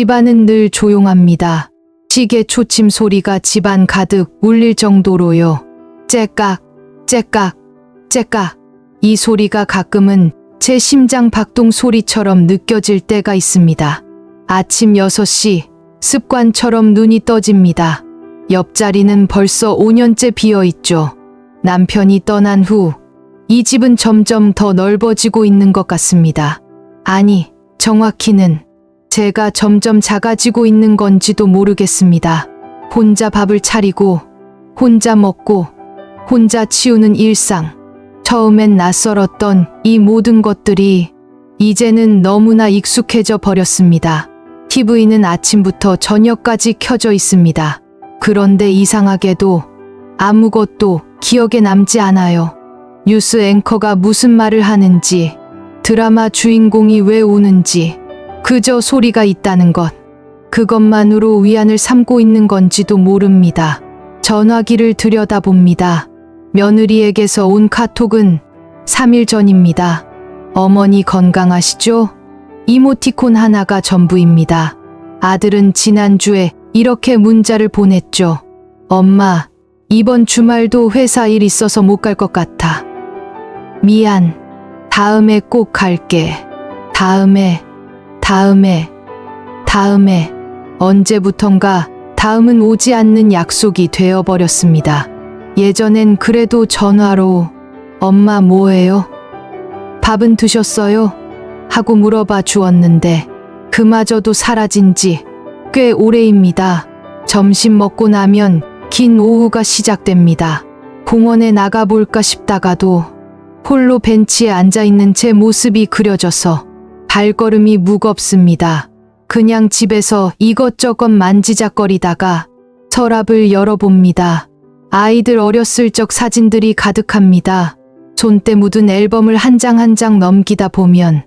집안은 늘 조용합니다. 시계 초침 소리가 집안 가득 울릴 정도로요. 째깍, 째깍, 째깍. 이 소리가 가끔은 제 심장 박동 소리처럼 느껴질 때가 있습니다. 아침 6시, 습관처럼 눈이 떠집니다. 옆자리는 벌써 5년째 비어있죠. 남편이 떠난 후 이 집은 점점 더 넓어지고 있는 것 같습니다. 아니, 정확히는 제가 점점 작아지고 있는 건지도 모르겠습니다. 혼자 밥을 차리고, 혼자 먹고, 혼자 치우는 일상. 처음엔 낯설었던 이 모든 것들이 이제는 너무나 익숙해져 버렸습니다. TV는 아침부터 저녁까지 켜져 있습니다. 그런데 이상하게도 아무것도 기억에 남지 않아요. 뉴스 앵커가 무슨 말을 하는지, 드라마 주인공이 왜 우는지, 그저 소리가 있다는 것. 그것만으로 위안을 삼고 있는 건지도 모릅니다. 전화기를 들여다봅니다. 며느리에게서 온 카톡은 3일 전입니다. 어머니 건강하시죠? 이모티콘 하나가 전부입니다. 아들은 지난주에 이렇게 문자를 보냈죠. 엄마, 이번 주말도 회사 일 있어서 못 갈 것 같아. 미안. 다음에 꼭 갈게. 다음에. 언제부턴가 다음은 오지 않는 약속이 되어버렸습니다. 예전엔 그래도 전화로 엄마 뭐해요? 밥은 드셨어요? 하고 물어봐 주었는데 그마저도 사라진 지 꽤 오래입니다. 점심 먹고 나면 긴 오후가 시작됩니다. 공원에 나가볼까 싶다가도 홀로 벤치에 앉아있는 제 모습이 그려져서 발걸음이 무겁습니다. 그냥 집에서 이것저것 만지작거리다가 서랍을 열어봅니다. 아이들 어렸을 적 사진들이 가득합니다. 손때 묻은 앨범을 한 장 한 장 넘기다 보면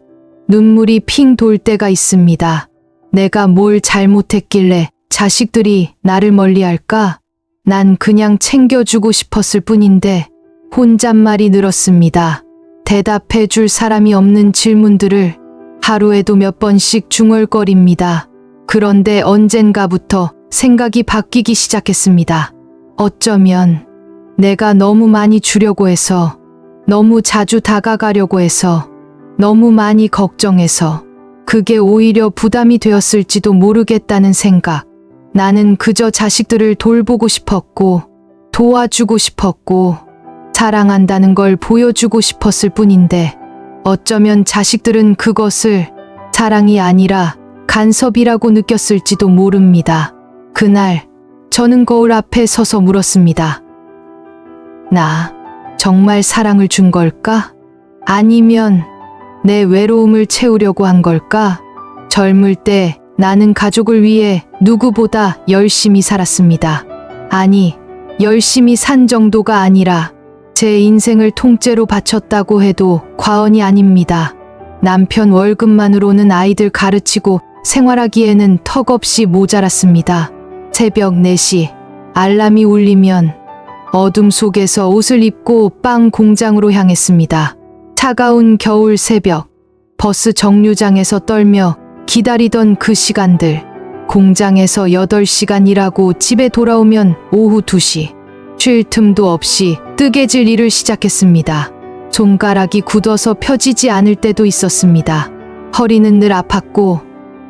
눈물이 핑 돌 때가 있습니다. 내가 뭘 잘못했길래 자식들이 나를 멀리할까? 난 그냥 챙겨주고 싶었을 뿐인데 혼잣말이 늘었습니다. 대답해 줄 사람이 없는 질문들을 하루에도 몇 번씩 중얼거립니다. 그런데 언젠가부터 생각이 바뀌기 시작했습니다. 어쩌면 내가 너무 많이 주려고 해서, 너무 자주 다가가려고 해서, 너무 많이 걱정해서 그게 오히려 부담이 되었을지도 모르겠다는 생각. 나는 그저 자식들을 돌보고 싶었고, 도와주고 싶었고, 사랑한다는 걸 보여주고 싶었을 뿐인데 어쩌면 자식들은 그것을 사랑이 아니라 간섭이라고 느꼈을지도 모릅니다. 그날 저는 거울 앞에 서서 물었습니다. 나 정말 사랑을 준 걸까? 아니면 내 외로움을 채우려고 한 걸까? 젊을 때 나는 가족을 위해 누구보다 열심히 살았습니다. 아니, 열심히 산 정도가 아니라 제 인생을 통째로 바쳤다고 해도 과언이 아닙니다. 남편 월급만으로는 아이들 가르치고 생활하기에는 턱없이 모자랐습니다. 새벽 4시 알람이 울리면 어둠 속에서 옷을 입고 빵 공장으로 향했습니다. 차가운 겨울 새벽, 버스 정류장에서 떨며 기다리던 그 시간들, 공장에서 8시간 일하고 집에 돌아오면 오후 2시, 쉴 틈도 없이 뜨개질 일을 시작했습니다. 손가락이 굳어서 펴지지 않을 때도 있었습니다. 허리는 늘 아팠고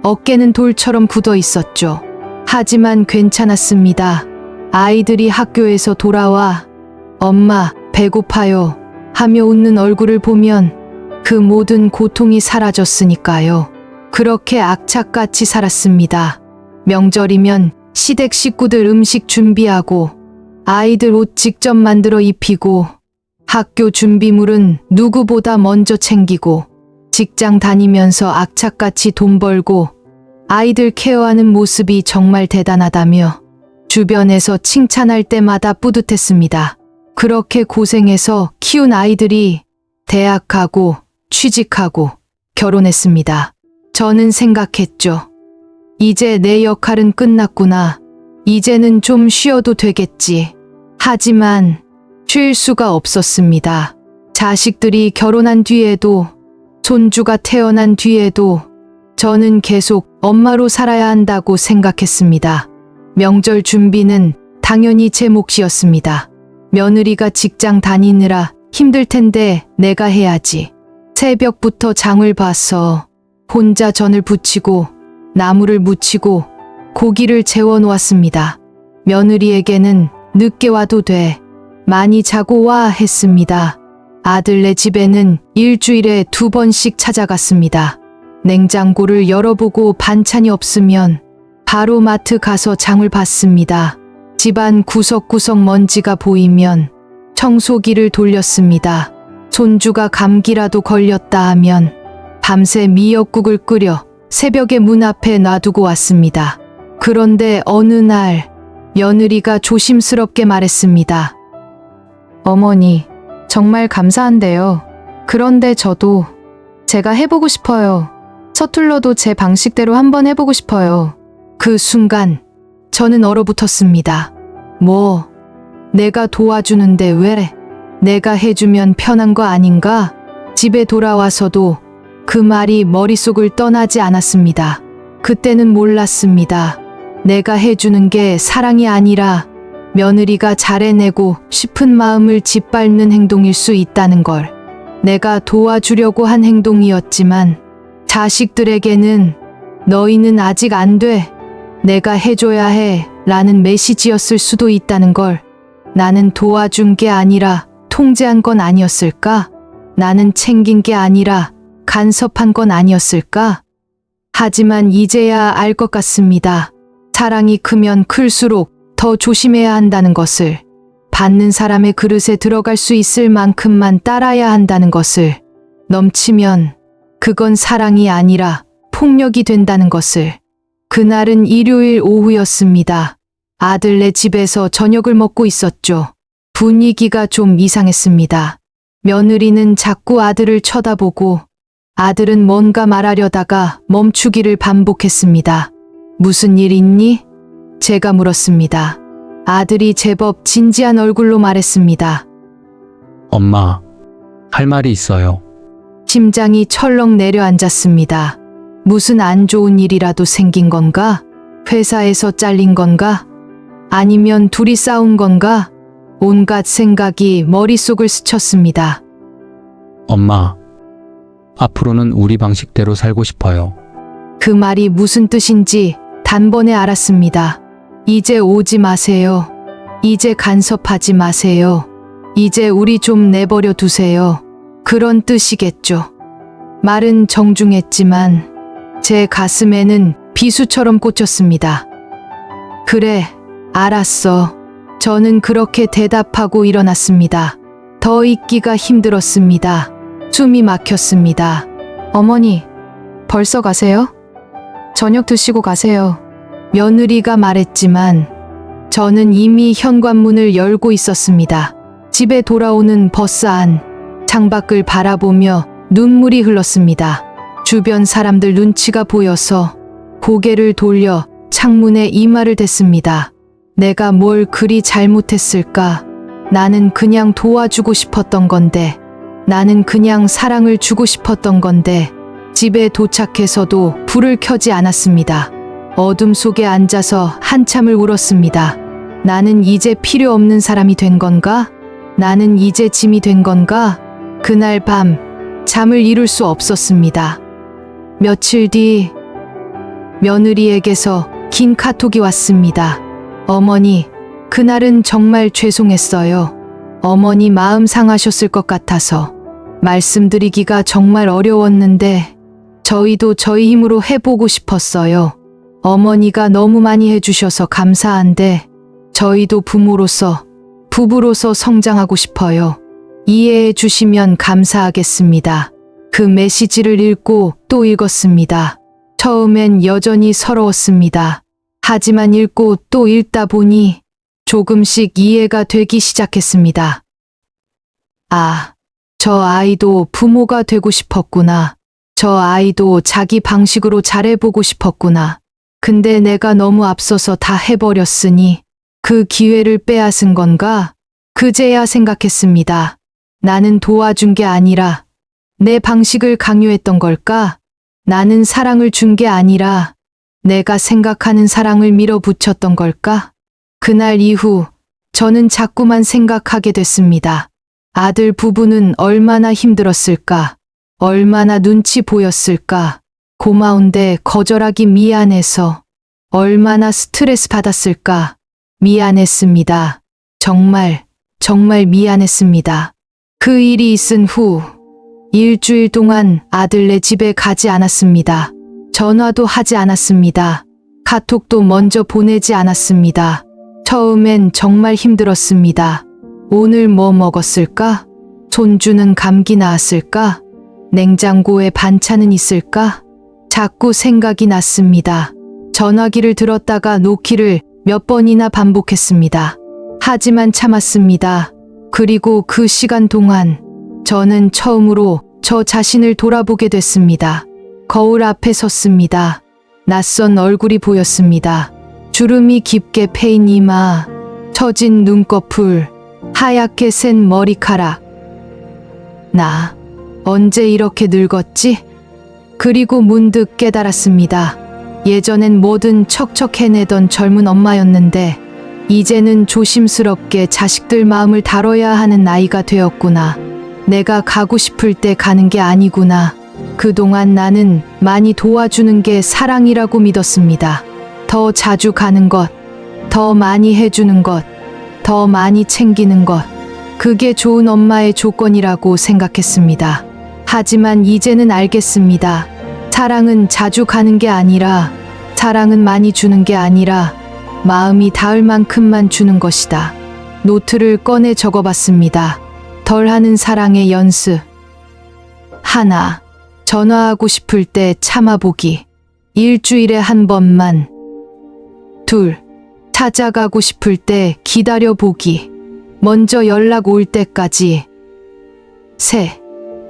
어깨는 돌처럼 굳어 있었죠. 하지만 괜찮았습니다. 아이들이 학교에서 돌아와 엄마 배고파요 하며 웃는 얼굴을 보면 그 모든 고통이 사라졌으니까요. 그렇게 악착같이 살았습니다. 명절이면 시댁 식구들 음식 준비하고 아이들 옷 직접 만들어 입히고 학교 준비물은 누구보다 먼저 챙기고 직장 다니면서 악착같이 돈 벌고 아이들 케어하는 모습이 정말 대단하다며 주변에서 칭찬할 때마다 뿌듯했습니다. 그렇게 고생해서 키운 아이들이 대학 가고 취직하고 결혼했습니다. 저는 생각했죠. 이제 내 역할은 끝났구나. 이제는 좀 쉬어도 되겠지. 하지만 쉴 수가 없었습니다. 자식들이 결혼한 뒤에도, 손주가 태어난 뒤에도 저는 계속 엄마로 살아야 한다고 생각했습니다. 명절 준비는 당연히 제 몫이었습니다. 며느리가 직장 다니느라 힘들 텐데 내가 해야지. 새벽부터 장을 봐서 혼자 전을 부치고 나무를 묻히고 고기를 재워 놓았습니다. 며느리에게는 늦게 와도 돼. 많이 자고 와 했습니다. 아들네 집에는 일주일에 2번씩 찾아갔습니다. 냉장고를 열어보고 반찬이 없으면 바로 마트 가서 장을 봤습니다. 집안 구석구석 먼지가 보이면 청소기를 돌렸습니다. 손주가 감기라도 걸렸다 하면 밤새 미역국을 끓여 새벽에 문 앞에 놔두고 왔습니다. 그런데 어느 날 며느리가 조심스럽게 말했습니다. 어머니, 정말 감사한데요. 그런데 저도 제가 해보고 싶어요. 서툴러도 제 방식대로 한번 해보고 싶어요. 그 순간 저는 얼어붙었습니다. 뭐, 내가 도와주는데 왜? 내가 해주면 편한 거 아닌가? 집에 돌아와서도 그 말이 머릿속을 떠나지 않았습니다. 그때는 몰랐습니다. 내가 해주는 게 사랑이 아니라 며느리가 잘해내고 싶은 마음을 짓밟는 행동일 수 있다는 걸. 내가 도와주려고 한 행동이었지만 자식들에게는 너희는 아직 안 돼. 내가 해줘야 해. 라는 메시지였을 수도 있다는 걸. 나는 도와준 게 아니라 통제한 건 아니었을까? 나는 챙긴 게 아니라 간섭한 건 아니었을까? 하지만 이제야 알 것 같습니다. 사랑이 크면 클수록 더 조심해야 한다는 것을, 받는 사람의 그릇에 들어갈 수 있을 만큼만 따라야 한다는 것을, 넘치면 그건 사랑이 아니라 폭력이 된다는 것을. 그날은 일요일 오후였습니다. 아들네 집에서 저녁을 먹고 있었죠. 분위기가 좀 이상했습니다. 며느리는 자꾸 아들을 쳐다보고 아들은 뭔가 말하려다가 멈추기를 반복했습니다. 무슨 일 있니? 제가 물었습니다. 아들이 제법 진지한 얼굴로 말했습니다. 엄마, 할 말이 있어요. 심장이 철렁 내려앉았습니다. 무슨 안 좋은 일이라도 생긴 건가? 회사에서 잘린 건가? 아니면 둘이 싸운 건가? 온갖 생각이 머릿속을 스쳤습니다. 엄마, 앞으로는 우리 방식대로 살고 싶어요. 그 말이 무슨 뜻인지 단번에 알았습니다. 이제 오지 마세요. 이제 간섭하지 마세요. 이제 우리 좀 내버려 두세요. 그런 뜻이겠죠. 말은 정중했지만 제 가슴에는 비수처럼 꽂혔습니다. 그래, 알았어. 저는 그렇게 대답하고 일어났습니다. 더 있기가 힘들었습니다. 숨이 막혔습니다. 어머니, 벌써 가세요? 저녁 드시고 가세요. 며느리가 말했지만 저는 이미 현관문을 열고 있었습니다. 집에 돌아오는 버스 안, 창밖을 바라보며 눈물이 흘렀습니다. 주변 사람들 눈치가 보여서 고개를 돌려 창문에 이마를 댔습니다. 내가 뭘 그리 잘못했을까? 나는 그냥 도와주고 싶었던 건데, 나는 그냥 사랑을 주고 싶었던 건데, 집에 도착해서도 불을 켜지 않았습니다. 어둠 속에 앉아서 한참을 울었습니다. 나는 이제 필요 없는 사람이 된 건가? 나는 이제 짐이 된 건가? 그날 밤 잠을 이룰 수 없었습니다. 며칠 뒤 며느리에게서 긴 카톡이 왔습니다. 어머니, 그날은 정말 죄송했어요. 어머니 마음 상하셨을 것 같아서 말씀드리기가 정말 어려웠는데 저희도 저희 힘으로 해보고 싶었어요. 어머니가 너무 많이 해주셔서 감사한데 저희도 부모로서, 부부로서 성장하고 싶어요. 이해해 주시면 감사하겠습니다. 그 메시지를 읽고 또 읽었습니다. 처음엔 여전히 서러웠습니다. 하지만 읽고 또 읽다 보니 조금씩 이해가 되기 시작했습니다. 아, 저 아이도 부모가 되고 싶었구나. 저 아이도 자기 방식으로 잘해보고 싶었구나. 근데 내가 너무 앞서서 다 해버렸으니 그 기회를 빼앗은 건가? 그제야 생각했습니다. 나는 도와준 게 아니라 내 방식을 강요했던 걸까? 나는 사랑을 준 게 아니라 내가 생각하는 사랑을 밀어붙였던 걸까? 그날 이후 저는 자꾸만 생각하게 됐습니다. 아들 부부는 얼마나 힘들었을까? 얼마나 눈치 보였을까? 고마운데 거절하기 미안해서 얼마나 스트레스 받았을까? 미안했습니다. 정말 미안했습니다. 그 일이 있은 후 일주일 동안 아들네 집에 가지 않았습니다. 전화도 하지 않았습니다. 카톡도 먼저 보내지 않았습니다. 처음엔 정말 힘들었습니다. 오늘 뭐 먹었을까? 손주는 감기 나았을까? 냉장고에 반찬은 있을까? 자꾸 생각이 났습니다. 전화기를 들었다가 놓기를 몇 번이나 반복했습니다. 하지만 참았습니다. 그리고 그 시간 동안 저는 처음으로 저 자신을 돌아보게 됐습니다. 거울 앞에 섰습니다. 낯선 얼굴이 보였습니다. 주름이 깊게 패인 이마, 처진 눈꺼풀, 하얗게 센 머리카락. 나 언제 이렇게 늙었지? 그리고 문득 깨달았습니다. 예전엔 뭐든 척척 해내던 젊은 엄마였는데 이제는 조심스럽게 자식들 마음을 다뤄야 하는 나이가 되었구나. 내가 가고 싶을 때 가는 게 아니구나. 그동안 나는 많이 도와주는 게 사랑이라고 믿었습니다. 더 자주 가는 것, 더 많이 해주는 것, 더 많이 챙기는 것. 그게 좋은 엄마의 조건이라고 생각했습니다. 하지만 이제는 알겠습니다. 사랑은 자주 가는 게 아니라, 사랑은 많이 주는 게 아니라 마음이 닿을 만큼만 주는 것이다. 노트를 꺼내 적어봤습니다. 덜하는 사랑의 연습. 하나, 전화하고 싶을 때 참아보기. 일주일에 한 번만. 둘, 찾아가고 싶을 때 기다려보기. 먼저 연락 올 때까지. 셋,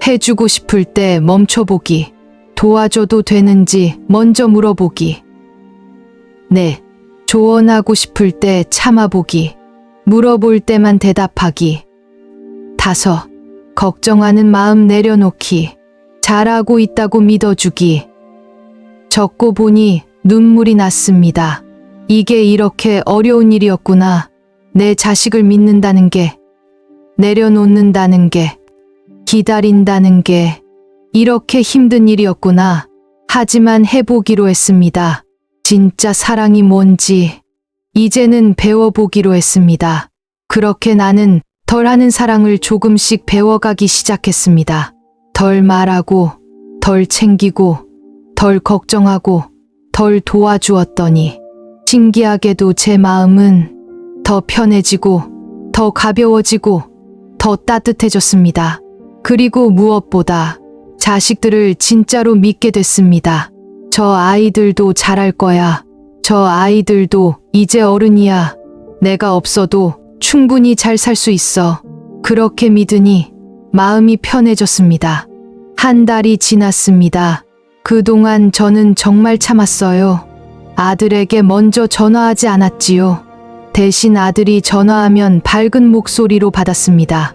해주고 싶을 때 멈춰보기. 도와줘도 되는지 먼저 물어보기. 넷, 조언하고 싶을 때 참아보기. 물어볼 때만 대답하기. 다섯, 걱정하는 마음 내려놓기. 잘하고 있다고 믿어주기. 적고 보니 눈물이 났습니다. 이게 이렇게 어려운 일이었구나. 내 자식을 믿는다는 게, 내려놓는다는 게, 기다린다는 게 이렇게 힘든 일이었구나. 하지만 해보기로 했습니다. 진짜 사랑이 뭔지 이제는 배워보기로 했습니다. 그렇게 나는 덜하는 사랑을 조금씩 배워가기 시작했습니다. 덜 말하고, 덜 챙기고, 덜 걱정하고, 덜 도와주었더니 신기하게도 제 마음은 더 편해지고, 더 가벼워지고, 더 따뜻해졌습니다. 그리고 무엇보다 자식들을 진짜로 믿게 됐습니다. 저 아이들도 잘할 거야. 저 아이들도 이제 어른이야. 내가 없어도 충분히 잘 살 수 있어. 그렇게 믿으니 마음이 편해졌습니다. 한 달이 지났습니다. 그동안 저는 정말 참았어요. 아들에게 먼저 전화하지 않았지요. 대신 아들이 전화하면 밝은 목소리로 받았습니다.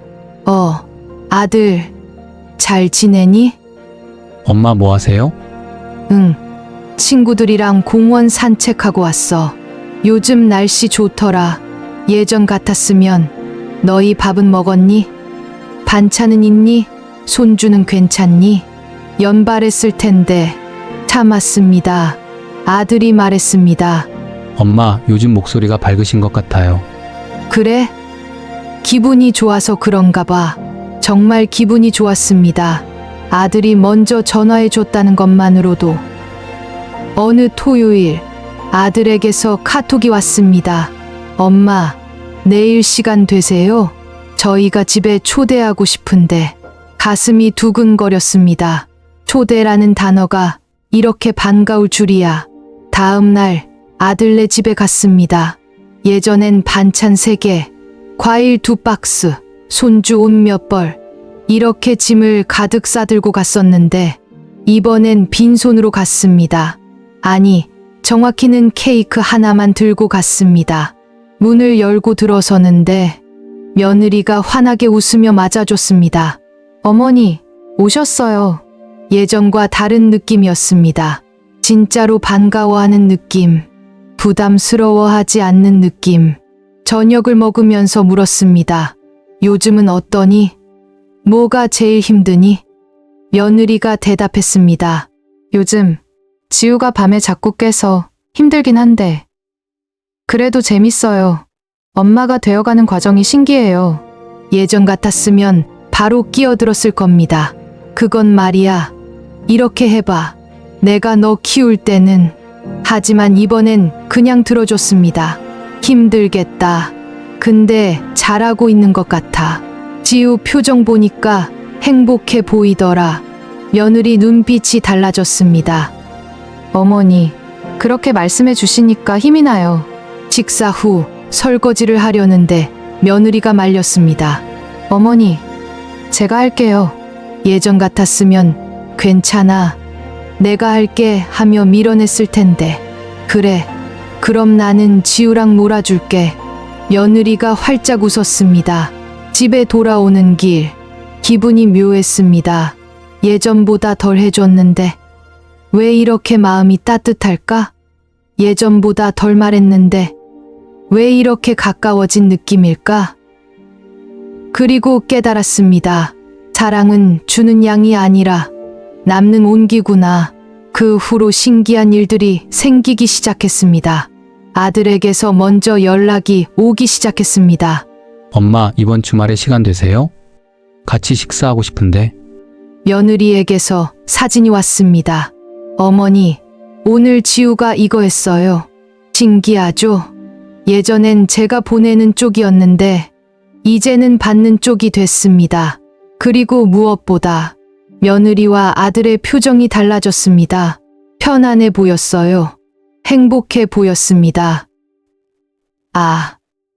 아들, 잘 지내니? 엄마 뭐 하세요? 응. 친구들이랑 공원 산책하고 왔어. 요즘 날씨 좋더라. 예전 같았으면 너희 밥은 먹었니? 반찬은 있니? 손주는 괜찮니? 연발했을 텐데. 참았습니다. 아들이 말했습니다. 엄마, 요즘 목소리가 밝으신 것 같아요. 그래? 기분이 좋아서 그런가 봐. 정말 기분이 좋았습니다. 아들이 먼저 전화해 줬다는 것만으로도. 어느 토요일 아들에게서 카톡이 왔습니다. 엄마, 내일 시간 되세요? 저희가 집에 초대하고 싶은데. 가슴이 두근거렸습니다. 초대라는 단어가 이렇게 반가울 줄이야. 다음 날 아들네 집에 갔습니다. 예전엔 반찬 3개, 과일 2박스, 손주 옷 몇 벌, 이렇게 짐을 가득 싸들고 갔었는데 이번엔 빈손으로 갔습니다. 아니, 정확히는 케이크 하나만 들고 갔습니다. 문을 열고 들어서는데 며느리가 환하게 웃으며 맞아줬습니다. 어머니, 오셨어요. 예전과 다른 느낌이었습니다. 진짜로 반가워하는 느낌, 부담스러워하지 않는 느낌. 저녁을 먹으면서 물었습니다. 요즘은 어떠니? 뭐가 제일 힘드니? 며느리가 대답했습니다. 요즘 지우가 밤에 자꾸 깨서 힘들긴 한데 그래도 재밌어요. 엄마가 되어가는 과정이 신기해요. 예전 같았으면 바로 끼어들었을 겁니다. 그건 말이야. 이렇게 해봐. 내가 너 키울 때는. 하지만 이번엔 그냥 들어줬습니다. 힘들겠다. 근데 잘하고 있는 것 같아. 지우 표정 보니까 행복해 보이더라. 며느리 눈빛이 달라졌습니다. 어머니, 그렇게 말씀해 주시니까 힘이 나요. 식사 후 설거지를 하려는데 며느리가 말렸습니다. 어머니, 제가 할게요. 예전 같았으면 괜찮아. 내가 할게 하며 밀어냈을 텐데. 그래, 그럼 나는 지우랑 놀아줄게. 며느리가 활짝 웃었습니다. 집에 돌아오는 길, 기분이 묘했습니다. 예전보다 덜 해줬는데 왜 이렇게 마음이 따뜻할까? 예전보다 덜 말했는데 왜 이렇게 가까워진 느낌일까? 그리고 깨달았습니다. 사랑은 주는 양이 아니라 남는 온기구나. 그 후로 신기한 일들이 생기기 시작했습니다. 아들에게서 먼저 연락이 오기 시작했습니다. 엄마, 이번 주말에 시간 되세요? 같이 식사하고 싶은데. 며느리에게서 사진이 왔습니다. 어머니, 오늘 지우가 이거 했어요. 신기하죠? 예전엔 제가 보내는 쪽이었는데 이제는 받는 쪽이 됐습니다. 그리고 무엇보다 며느리와 아들의 표정이 달라졌습니다. 편안해 보였어요. 행복해 보였습니다. 아,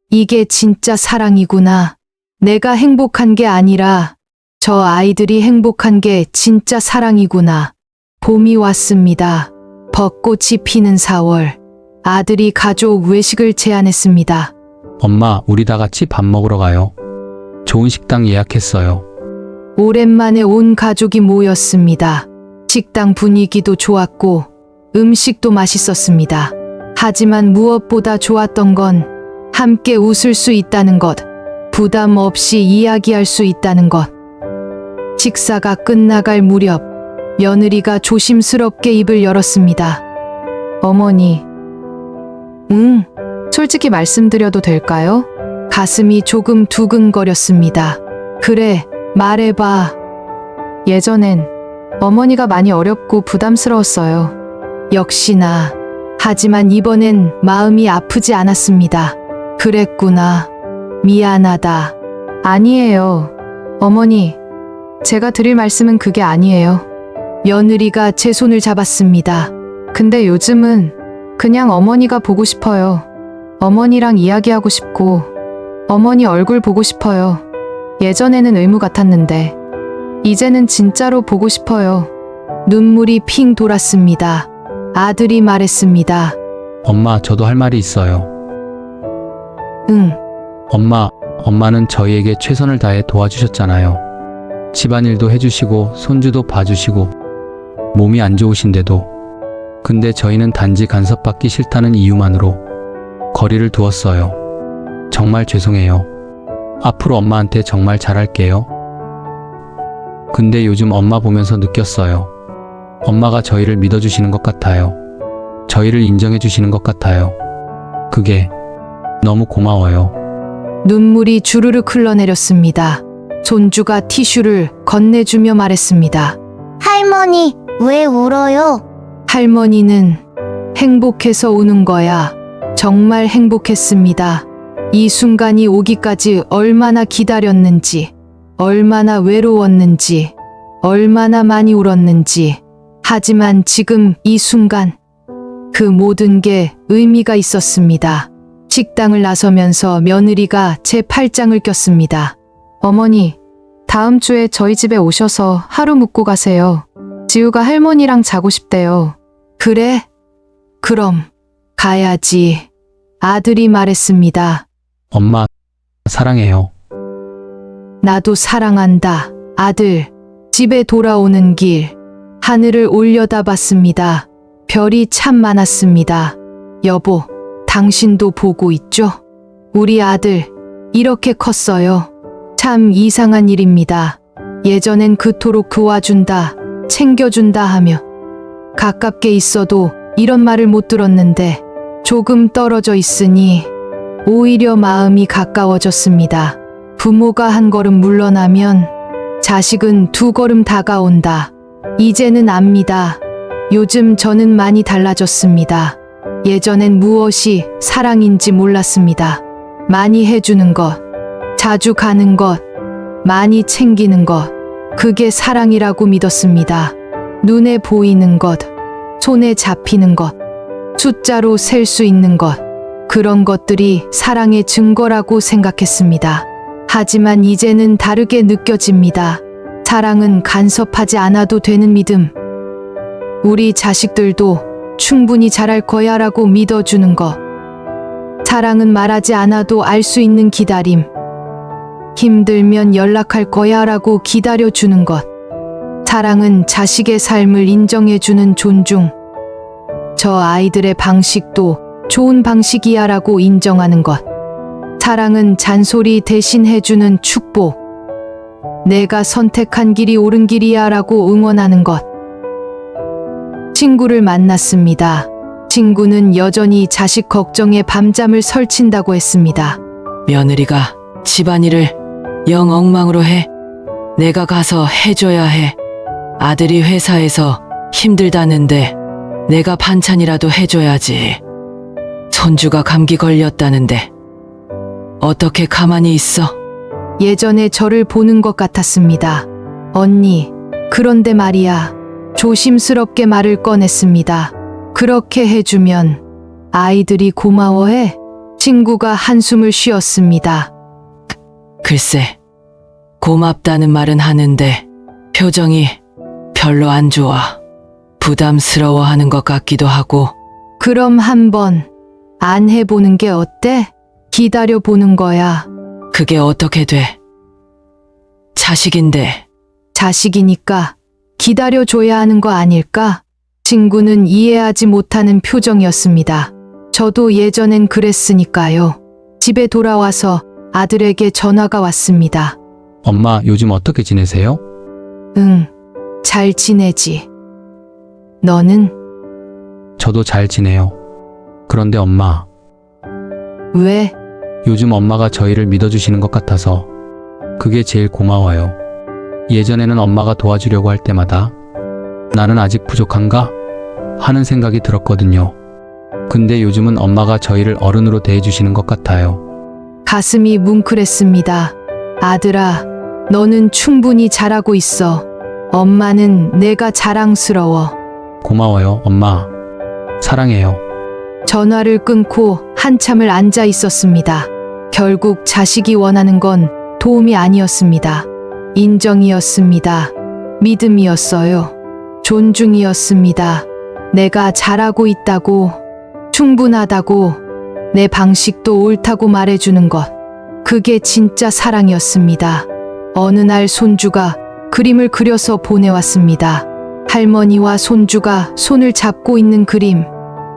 이게 진짜 사랑이구나. 내가 행복한 게 아니라 저 아이들이 행복한 게 진짜 사랑이구나. 봄이 왔습니다. 벚꽃이 피는 4월. 아들이 가족 외식을 제안했습니다. 엄마, 우리 다 같이 밥 먹으러 가요. 좋은 식당 예약했어요. 오랜만에 온 가족이 모였습니다. 식당 분위기도 좋았고 음식도 맛있었습니다. 하지만 무엇보다 좋았던 건 함께 웃을 수 있다는 것, 부담 없이 이야기할 수 있다는 것. 식사가 끝나갈 무렵 며느리가 조심스럽게 입을 열었습니다. 어머니, 솔직히 말씀드려도 될까요? 가슴이 조금 두근거렸습니다. 그래, 말해봐. 예전엔 어머니가 많이 어렵고 부담스러웠어요. 역시나. 하지만 이번엔 마음이 아프지 않았습니다. 그랬구나. 미안하다. 아니에요. 어머니, 제가 드릴 말씀은 그게 아니에요. 며느리가 제 손을 잡았습니다. 근데 요즘은 그냥 어머니가 보고 싶어요. 어머니랑 이야기하고 싶고, 어머니 얼굴 보고 싶어요. 예전에는 의무 같았는데, 이제는 진짜로 보고 싶어요. 눈물이 핑 돌았습니다. 아들이 말했습니다. 엄마, 저도 할 말이 있어요. 응, 엄마는 저희에게 최선을 다해 도와주셨잖아요. 집안일도 해주시고, 손주도 봐주시고, 몸이 안 좋으신데도. 근데 저희는 단지 간섭받기 싫다는 이유만으로 거리를 두었어요. 정말 죄송해요. 앞으로 엄마한테 정말 잘할게요. 근데 요즘 엄마 보면서 느꼈어요. 엄마가 저희를 믿어주시는 것 같아요. 저희를 인정해주시는 것 같아요. 그게 너무 고마워요. 눈물이 주르륵 흘러내렸습니다. 손주가 티슈를 건네주며 말했습니다. 할머니, 왜 울어요? 할머니는 행복해서 우는 거야. 정말 행복했습니다. 이 순간이 오기까지 얼마나 기다렸는지, 얼마나 외로웠는지, 얼마나 많이 울었는지. 하지만 지금 이 순간, 그 모든 게 의미가 있었습니다. 식당을 나서면서 며느리가 제 팔짱을 꼈습니다. 어머니, 다음 주에 저희 집에 오셔서 하루 묵고 가세요. 지우가 할머니랑 자고 싶대요. 그래? 그럼 가야지. 아들이 말했습니다. 엄마, 사랑해요. 나도 사랑한다. 아들. 집에 돌아오는 길. 하늘을 올려다봤습니다. 별이 참 많았습니다. 여보, 당신도 보고 있죠? 우리 아들, 이렇게 컸어요. 참 이상한 일입니다. 예전엔 그토록 도와준다, 챙겨준다 하며 가깝게 있어도 이런 말을 못 들었는데 조금 떨어져 있으니 오히려 마음이 가까워졌습니다. 부모가 한 걸음 물러나면 자식은 두 걸음 다가온다. 이제는 압니다. 요즘 저는 많이 달라졌습니다. 예전엔 무엇이 사랑인지 몰랐습니다. 많이 해주는 것, 자주 가는 것, 많이 챙기는 것, 그게 사랑이라고 믿었습니다. 눈에 보이는 것, 손에 잡히는 것, 숫자로 셀 수 있는 것, 그런 것들이 사랑의 증거라고 생각했습니다. 하지만 이제는 다르게 느껴집니다. 사랑은 간섭하지 않아도 되는 믿음. 우리 자식들도 충분히 잘할 거야 라고 믿어주는 것. 사랑은 말하지 않아도 알 수 있는 기다림. 힘들면 연락할 거야 라고 기다려주는 것. 사랑은 자식의 삶을 인정해주는 존중. 저 아이들의 방식도 좋은 방식이야 라고 인정하는 것. 사랑은 잔소리 대신 해주는 축복. 내가 선택한 길이 옳은 길이야 라고 응원하는 것. 친구를 만났습니다. 친구는 여전히 자식 걱정에 밤잠을 설친다고 했습니다. 며느리가 집안일을 영 엉망으로 해. 내가 가서 해줘야 해. 아들이 회사에서 힘들다는데 내가 반찬이라도 해줘야지. 손주가 감기 걸렸다는데 어떻게 가만히 있어? 예전에 저를 보는 것 같았습니다. 언니, 그런데 말이야. 조심스럽게 말을 꺼냈습니다. 그렇게 해주면 아이들이 고마워해. 친구가 한숨을 쉬었습니다. 글쎄, 고맙다는 말은 하는데 표정이 별로 안 좋아. 부담스러워하는 것 같기도 하고. 그럼 한번 안 해보는 게 어때? 기다려보는 거야. 그게 어떻게 돼? 자식인데. 자식이니까 기다려줘야 하는 거 아닐까? 친구는 이해하지 못하는 표정이었습니다. 저도 예전엔 그랬으니까요. 집에 돌아와서 아들에게 전화가 왔습니다. 엄마, 요즘 어떻게 지내세요? 응, 잘 지내지. 너는? 저도 잘 지내요. 그런데 엄마, 왜? 요즘 엄마가 저희를 믿어주시는 것 같아서 그게 제일 고마워요. 예전에는 엄마가 도와주려고 할 때마다 나는 아직 부족한가? 하는 생각이 들었거든요. 근데 요즘은 엄마가 저희를 어른으로 대해주시는 것 같아요. 가슴이 뭉클했습니다. 아들아, 너는 충분히 잘하고 있어. 엄마는 내가 자랑스러워. 고마워요, 엄마. 사랑해요. 전화를 끊고 한참을 앉아 있었습니다. 결국 자식이 원하는 건 도움이 아니었습니다. 인정이었습니다. 믿음이었어요. 존중이었습니다. 내가 잘하고 있다고, 충분하다고, 내 방식도 옳다고 말해주는 것. 그게 진짜 사랑이었습니다. 어느 날 손주가 그림을 그려서 보내왔습니다. 할머니와 손주가 손을 잡고 있는 그림.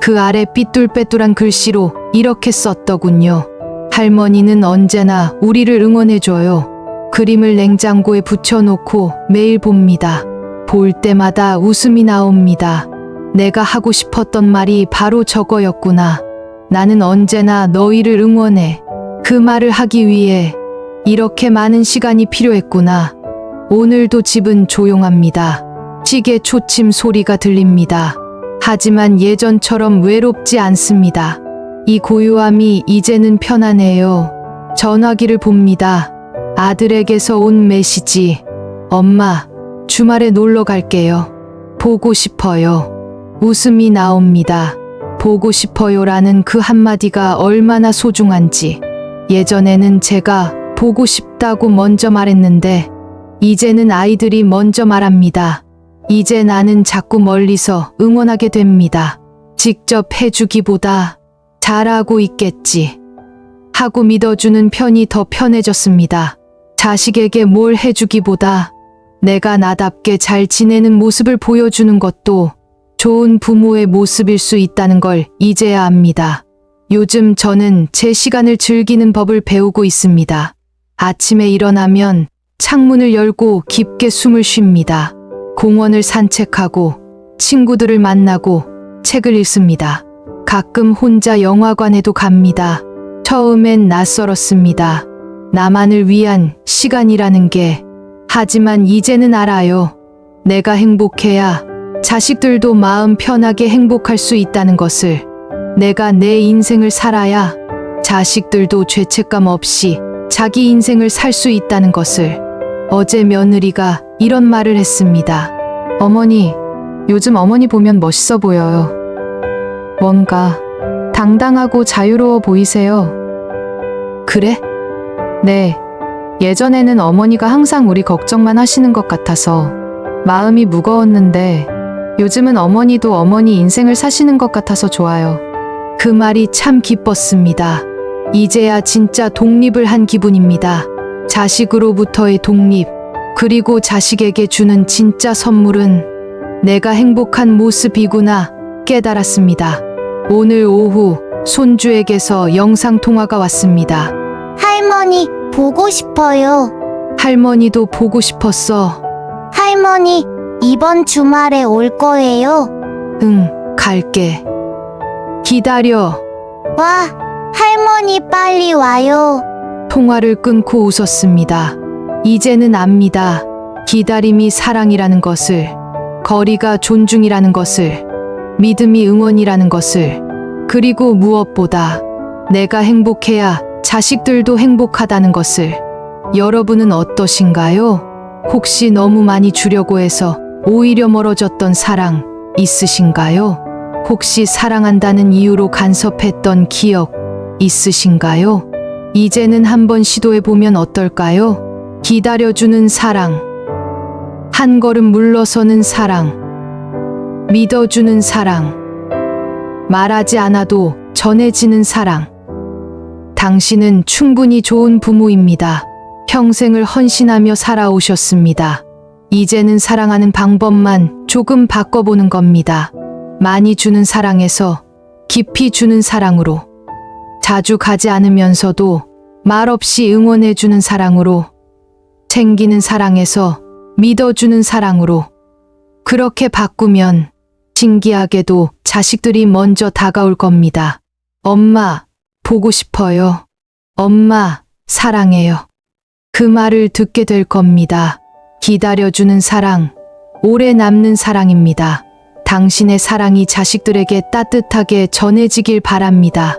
그 아래 삐뚤빼뚤한 글씨로 이렇게 썼더군요. 할머니는 언제나 우리를 응원해줘요. 그림을 냉장고에 붙여놓고 매일 봅니다. 볼 때마다 웃음이 나옵니다. 내가 하고 싶었던 말이 바로 저거였구나. 나는 언제나 너희를 응원해. 그 말을 하기 위해 이렇게 많은 시간이 필요했구나. 오늘도 집은 조용합니다. 시계 초침 소리가 들립니다. 하지만 예전처럼 외롭지 않습니다. 이 고요함이 이제는 편안해요. 전화기를 봅니다. 아들에게서 온 메시지. 엄마, 주말에 놀러 갈게요. 보고 싶어요. 웃음이 나옵니다. 보고 싶어요라는 그 한마디가 얼마나 소중한지. 예전에는 제가 보고 싶다고 먼저 말했는데, 이제는 아이들이 먼저 말합니다. 이제 나는 자꾸 멀리서 응원하게 됩니다. 직접 해주기보다 잘하고 있겠지 하고 믿어주는 편이 더 편해졌습니다. 자식에게 뭘 해주기보다 내가 나답게 잘 지내는 모습을 보여주는 것도 좋은 부모의 모습일 수 있다는 걸 이제야 압니다. 요즘 저는 제 시간을 즐기는 법을 배우고 있습니다. 아침에 일어나면 창문을 열고 깊게 숨을 쉽니다. 공원을 산책하고 친구들을 만나고 책을 읽습니다. 가끔 혼자 영화관에도 갑니다. 처음엔 낯설었습니다. 나만을 위한 시간이라는 게. 하지만 이제는 알아요. 내가 행복해야 자식들도 마음 편하게 행복할 수 있다는 것을. 내가 내 인생을 살아야 자식들도 죄책감 없이 자기 인생을 살 수 있다는 것을. 어제 며느리가 이런 말을 했습니다. 어머니, 요즘 어머니 보면 멋있어 보여요. 뭔가 당당하고 자유로워 보이세요. 그래? 네. 예전에는 어머니가 항상 우리 걱정만 하시는 것 같아서 마음이 무거웠는데 요즘은 어머니도 어머니 인생을 사시는 것 같아서 좋아요. 그 말이 참 기뻤습니다. 이제야 진짜 독립을 한 기분입니다. 자식으로부터의 독립, 그리고 자식에게 주는 진짜 선물은 내가 행복한 모습이구나 깨달았습니다. 오늘 오후 손주에게서 영상통화가 왔습니다. 할머니, 보고 싶어요. 할머니도 보고 싶었어. 할머니, 이번 주말에 올 거예요. 응, 갈게. 기다려. 와, 할머니 빨리 와요. 통화를 끊고 웃었습니다. 이제는 압니다. 기다림이 사랑이라는 것을, 거리가 존중이라는 것을, 믿음이 응원이라는 것을, 그리고 무엇보다 내가 행복해야 자식들도 행복하다는 것을. 여러분은 어떠신가요? 혹시 너무 많이 주려고 해서 오히려 멀어졌던 사랑 있으신가요? 혹시 사랑한다는 이유로 간섭했던 기억 있으신가요? 이제는 한번 시도해보면 어떨까요? 기다려주는 사랑, 한 걸음 물러서는 사랑, 믿어주는 사랑, 말하지 않아도 전해지는 사랑. 당신은 충분히 좋은 부모입니다. 평생을 헌신하며 살아오셨습니다. 이제는 사랑하는 방법만 조금 바꿔보는 겁니다. 많이 주는 사랑에서 깊이 주는 사랑으로, 자주 가지 않으면서도 말없이 응원해주는 사랑으로, 챙기는 사랑에서 믿어주는 사랑으로. 그렇게 바꾸면 신기하게도 자식들이 먼저 다가올 겁니다. 엄마, 보고 싶어요. 엄마, 사랑해요. 그 말을 듣게 될 겁니다. 기다려주는 사랑, 오래 남는 사랑입니다. 당신의 사랑이 자식들에게 따뜻하게 전해지길 바랍니다.